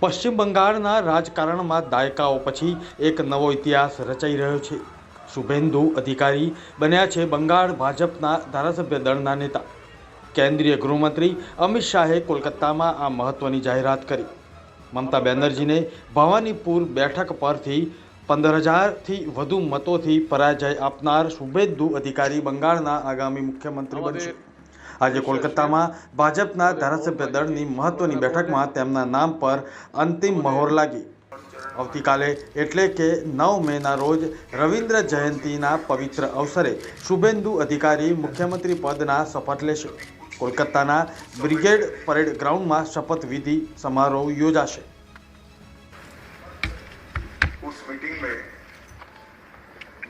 પશ્ચિમ બંગાળના રાજકારણમાં દાયકાઓ પછી એક નવો ઇતિહાસ રચાઈ રહ્યો છે। શુભેન્દુ અધિકારી બન્યા છે બંગાળ ભાજપના ધારાસભ્ય દળના નેતા। કેન્દ્રીય ગૃહમંત્રી અમિત શાહે કોલકાતામાં આ મહત્વની જાહેરાત કરી। મમતા બેનર્જીને ભવાનીપુર બેઠક પરથી 15,000થી વધુ મતોથી પરાજય આપનાર શુભેન્દુ અધિકારી બંગાળના આગામી મુખ્યમંત્રી બનશે। આજે કોલકાતામાં ભાજપના ધારાસભ્ય દળની મહત્વની બેઠકમાં તેમના નામ પર અંતિમ મહોર લાગી। આવતીકાલે એટલે કે 9 મેના રોજ રવિન્દ્ર જયંતીના પવિત્ર અવસરે શુભેન્દુ અધિકારી મુખ્યમંત્રી પદના શપથ લેશે। કોલકાતાના બ્રિગેડ પરેડ ગ્રાઉન્ડમાં શપથવિધિ સમારોહ યોજાશે। उस मीटिंग में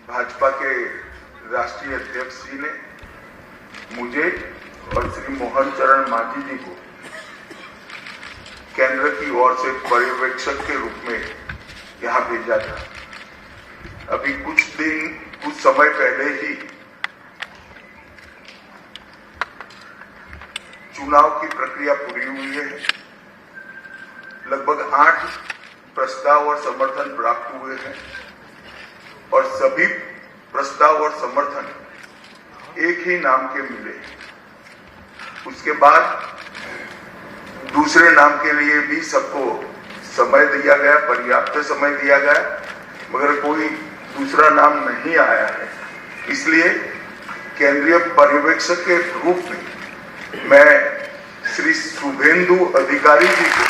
भाजपा के राष्ट्रीय अध्यक्ष जी ने मुझे और श्री मोहन चरण मांझी जी को केंद्र की ओर से पर्यवेक्षक के रूप में यहाँ भेजा था। अभी कुछ समय पहले ही चुनाव की प्रक्रिया पूरी हुई है। लगभग 8 प्रस्ताव और समर्थन प्राप्त हुए हैं और सभी प्रस्ताव और समर्थन एक ही नाम के मिले। उसके बाद दूसरे नाम के लिए भी सबको समय दिया गया, पर्याप्त समय दिया गया, मगर कोई दूसरा नाम नहीं आया है। इसलिए केंद्रीय पर्यवेक्षक के रूप में मैं श्री शुभेंदु अधिकारी जी को